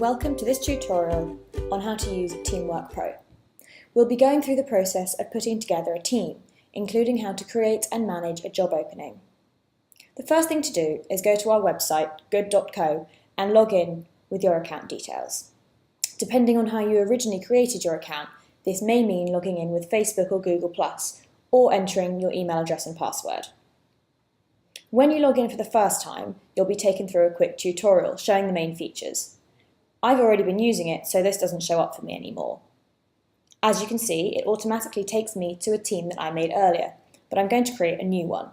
welcome to this tutorial on how to use Teamwork Pro. We'll be going through the process of putting together a team, including how to create and manage a job opening. The first thing to do is go to our website, Good.Co, and log in with your account details. Depending on how you originally created your account, this may mean logging in with Facebook or Google+, or entering your email address and password. When you log in for the first time, you'll be taken through a quick tutorial showing the main features. I've already been using it, so this doesn't show up for me anymore. As you can see, it automatically takes me to a team that I made earlier, but I'm going to create a new one.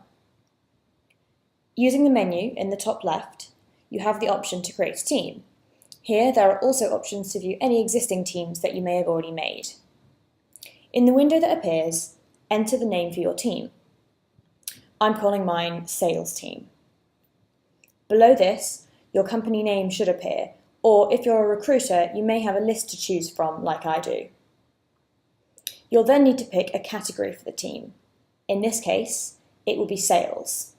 Using the menu in the top left, you have the option to create a team. Here, there are also options to view any existing teams that you may have already made. In the window that appears, enter the name for your team. I'm calling mine Sales Team. Below this, your company name should appear, or if you're a recruiter, you may have a list to choose from, like I do. You'll then need to pick a category for the team. In this case, it will be sales.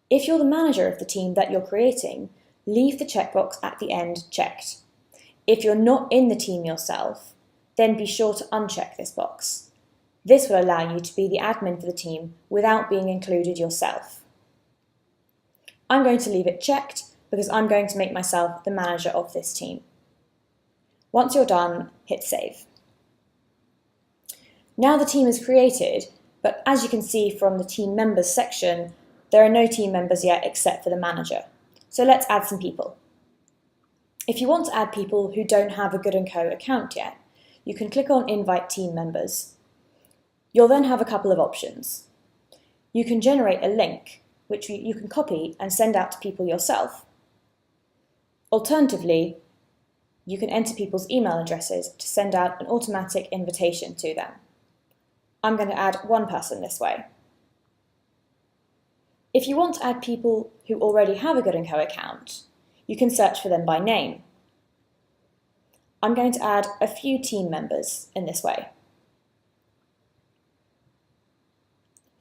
If you're the manager of the team that you're creating, leave the checkbox at the end checked. If you're not in the team yourself, then be sure to uncheck this box. This will allow you to be the admin for the team without being included yourself. I'm going to leave it checked because I'm going to make myself the manager of this team. Once you're done, hit save. Now the team is created, but as you can see from the team members section, there are no team members yet except for the manager. So let's add some people. If you want to add people who don't have a Good.Co account yet, you can click on Invite Team Members. You'll then have a couple of options. You can generate a link, which you can copy and send out to people yourself. Alternatively, you can enter people's email addresses to send out an automatic invitation to them. I'm going to add one person this way. If you want to add people who already have a Good.Co account, you can search for them by name. I'm going to add a few team members in this way.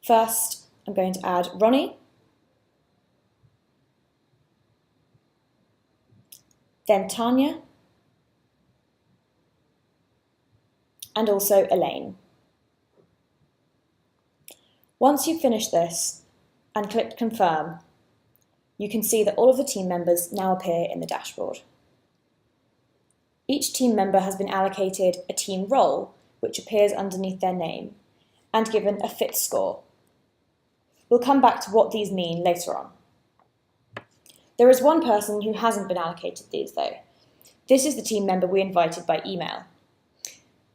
First, I'm going to add Ronnie, then Tanya, and also Elaine. Once you've finished this and clicked Confirm, you can see that all of the team members now appear in the dashboard. Each team member has been allocated a team role, which appears underneath their name, and given a fit score. We'll come back to what these mean later on. There is one person who hasn't been allocated these though. This is the team member we invited by email.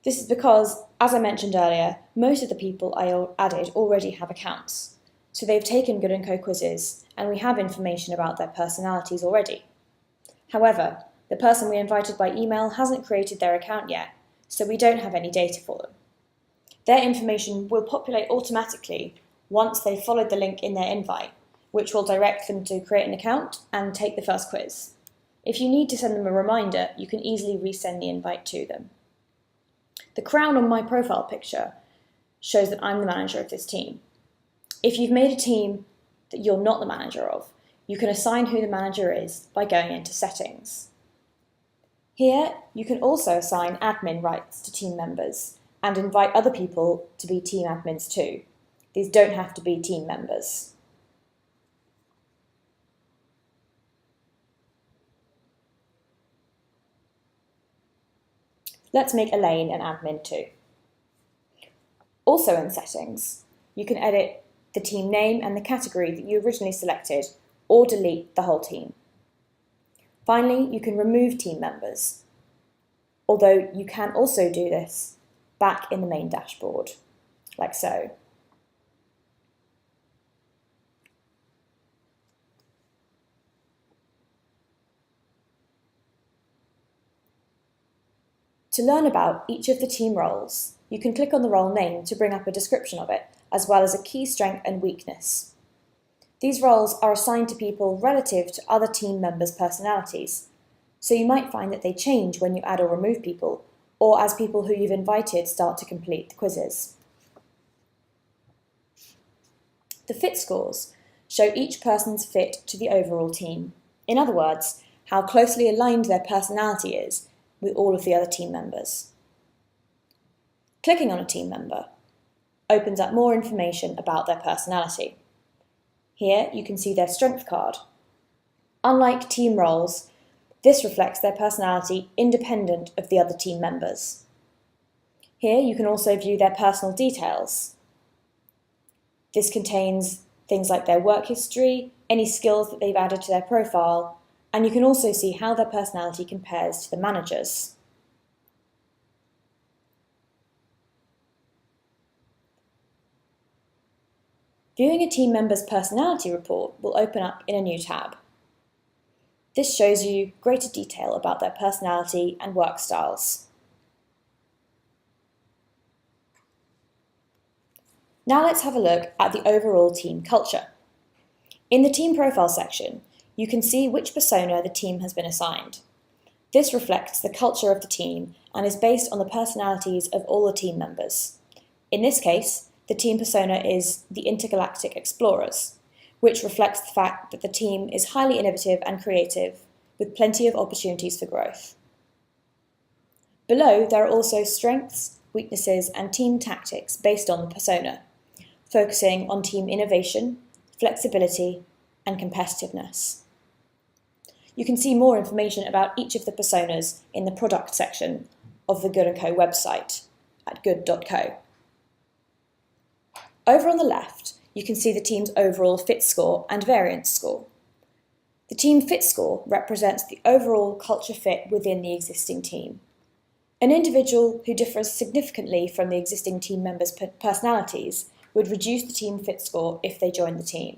This is because, as I mentioned earlier, most of the people I added already have accounts. So they've taken Good.Co quizzes and we have information about their personalities already. However, the person we invited by email hasn't created their account yet, so we don't have any data for them. Their information will populate automatically once they've followed the link in their invite, which will direct them to create an account and take the first quiz. If you need to send them a reminder, you can easily resend the invite to them. The crown on my profile picture shows that I'm the manager of this team. If you've made a team that you're not the manager of, you can assign who the manager is by going into Settings. Here, you can also assign admin rights to team members and invite other people to be team admins too. These don't have to be team members. Let's make Elaine an admin too. Also in Settings, you can edit the team name and the category that you originally selected, or delete the whole team. Finally, you can remove team members, although you can also do this back in the main dashboard, like so. To learn about each of the team roles, you can click on the role name to bring up a description of it, as well as a key strength and weakness. These roles are assigned to people relative to other team members' personalities, so you might find that they change when you add or remove people, or as people who you've invited start to complete the quizzes. The fit scores show each person's fit to the overall team. In other words, how closely aligned their personality is with all of the other team members. Clicking on a team member opens up more information about their personality. Here you can see their strength card. Unlike team roles, this reflects their personality independent of the other team members. Here you can also view their personal details. This contains things like their work history, any skills that they've added to their profile, and you can also see how their personality compares to the manager's. Viewing a team member's personality report will open up in a new tab. This shows you greater detail about their personality and work styles. Now let's have a look at the overall team culture. In the team profile section, you can see which persona the team has been assigned. This reflects the culture of the team and is based on the personalities of all the team members. In this case, the team persona is the Intergalactic Explorers, which reflects the fact that the team is highly innovative and creative, with plenty of opportunities for growth. Below, there are also strengths, weaknesses, and team tactics based on the persona, focusing on team innovation, flexibility, and competitiveness. You can see more information about each of the personas in the product section of the Good.Co website at Good.Co. Over on the left, you can see the team's overall fit score and variance score. The team fit score represents the overall culture fit within the existing team. An individual who differs significantly from the existing team members' personalities would reduce the team fit score if they join the team,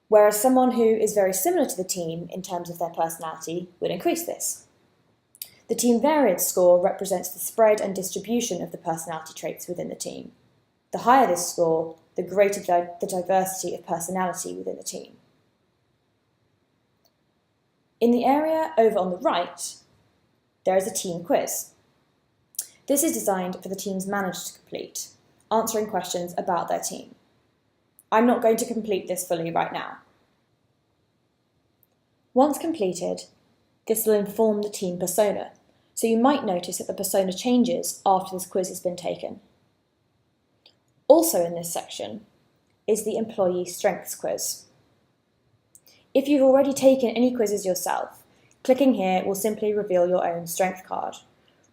whereas someone who is very similar to the team in terms of their personality would increase this. The team variance score represents the spread and distribution of the personality traits within the team. The higher this score, the greater the diversity of personality within the team. In the area over on the right, there is a team quiz. This is designed for the team's manager to complete, answering questions about their team. I'm not going to complete this fully right now. Once completed, this will inform the team persona, so you might notice that the persona changes after this quiz has been taken. Also in this section is the employee strengths quiz. If you've already taken any quizzes yourself, clicking here will simply reveal your own strength card,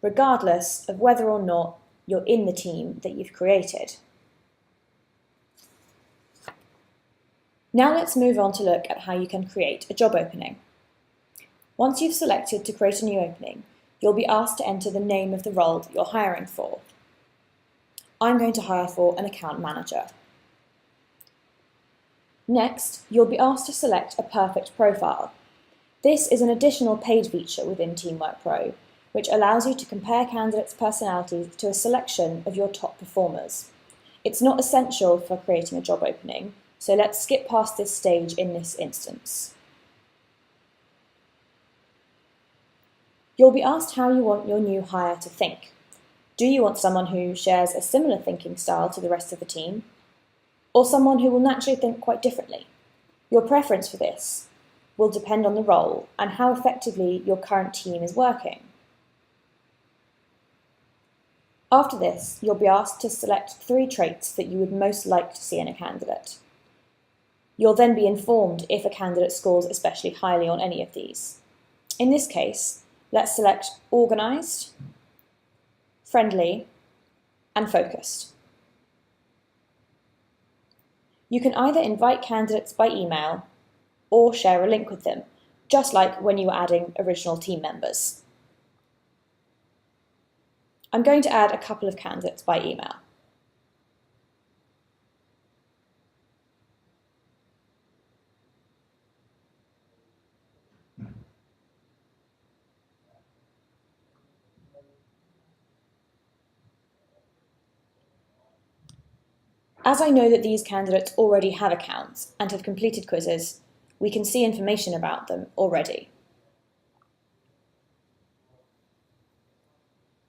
regardless of whether or not you're in the team that you've created. Now let's move on to look at how you can create a job opening. Once you've selected to create a new opening, you'll be asked to enter the name of the role that you're hiring for. I'm going to hire for an account manager. Next, you'll be asked to select a perfect profile. This is an additional paid feature within Teamwork Pro, which allows you to compare candidates' personalities to a selection of your top performers. It's not essential for creating a job opening, so let's skip past this stage in this instance. You'll be asked how you want your new hire to think. Do you want someone who shares a similar thinking style to the rest of the team, or someone who will naturally think quite differently? Your preference for this will depend on the role and how effectively your current team is working. After this, you'll be asked to select 3 traits that you would most like to see in a candidate. You'll then be informed if a candidate scores especially highly on any of these. In this case, let's select organised, friendly, and focused. You can either invite candidates by email or share a link with them, just like when you were adding original team members. I'm going to add a couple of candidates by email. As I know that these candidates already have accounts and have completed quizzes, we can see information about them already.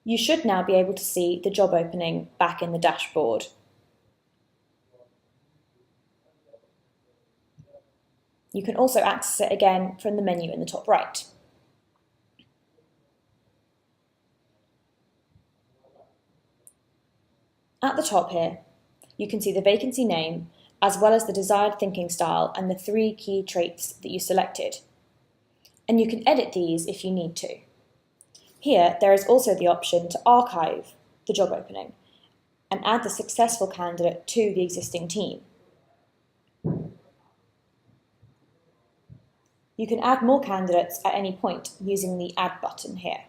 You should now be able to see the job opening back in the dashboard. You can also access it again from the menu in the top right. At the top here, you can see the vacancy name, as well as the desired thinking style and the 3 key traits that you selected. And you can edit these if you need to. Here, there is also the option to archive the job opening and add the successful candidate to the existing team. You can add more candidates at any point using the Add button here.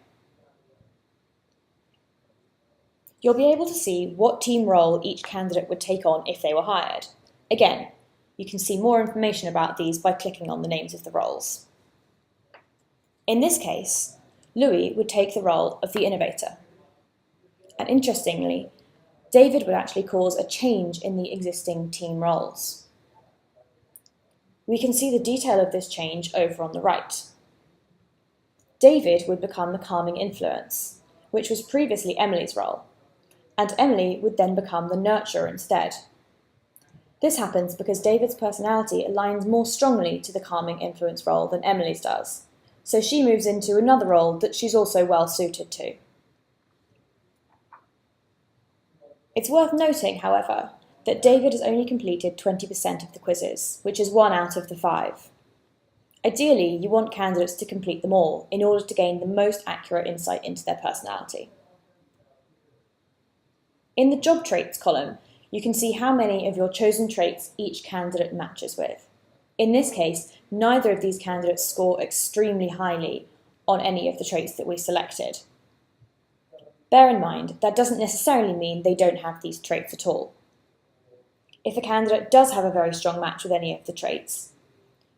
You'll be able to see what team role each candidate would take on if they were hired. Again, you can see more information about these by clicking on the names of the roles. In this case, Louis would take the role of the innovator. And interestingly, David would actually cause a change in the existing team roles. We can see the detail of this change over on the right. David would become the calming influence, which was previously Emily's role, and Emily would then become the nurturer instead. This happens because David's personality aligns more strongly to the calming influence role than Emily's does, so she moves into another role that she's also well suited to. It's worth noting, however, that David has only completed 20% of the quizzes, which is 1 out of the 5. Ideally, you want candidates to complete them all in order to gain the most accurate insight into their personality. In the job traits column, you can see how many of your chosen traits each candidate matches with. In this case, neither of these candidates score extremely highly on any of the traits that we selected. Bear in mind, that doesn't necessarily mean they don't have these traits at all. If a candidate does have a very strong match with any of the traits,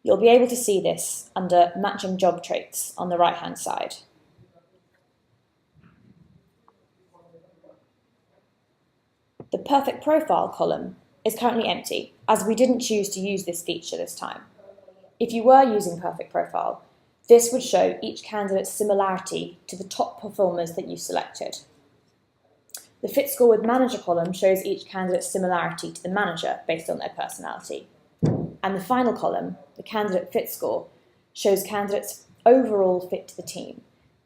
you'll be able to see this under Matching Job Traits on the right-hand side. The Perfect Profile column is currently empty, as we didn't choose to use this feature this time. If you were using Perfect Profile, this would show each candidate's similarity to the top performers that you selected. The Fit Score with Manager column shows each candidate's similarity to the manager based on their personality. And the final column, the Candidate Fit Score, shows candidates' overall fit to the team.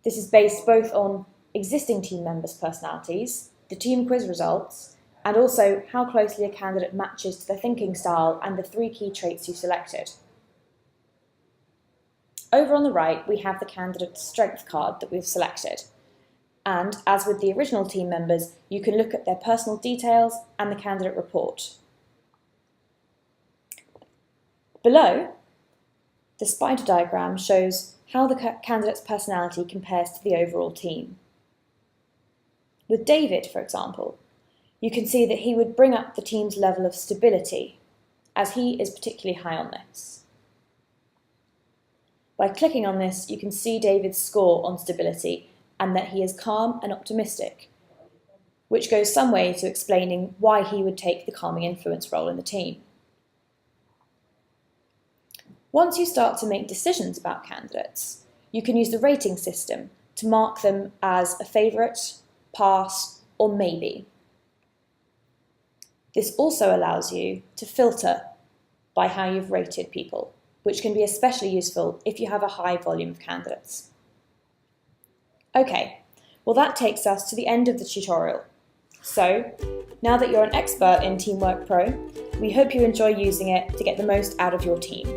This is based both on existing team members' personalities, the team quiz results, and also how closely a candidate matches to the thinking style and the 3 key traits you selected. Over on the right, we have the candidate's strength card that we've selected. And as with the original team members, you can look at their personal details and the candidate report. Below, the spider diagram shows how the candidate's personality compares to the overall team. With David, for example, you can see that he would bring up the team's level of stability, as he is particularly high on this. By clicking on this, you can see David's score on stability and that he is calm and optimistic, which goes some way to explaining why he would take the calming influence role in the team. Once you start to make decisions about candidates, you can use the rating system to mark them as a favourite, pass, or maybe. This also allows you to filter by how you've rated people, which can be especially useful if you have a high volume of candidates. Okay, well that takes us to the end of the tutorial. So, now that you're an expert in Teamwork Pro, we hope you enjoy using it to get the most out of your team.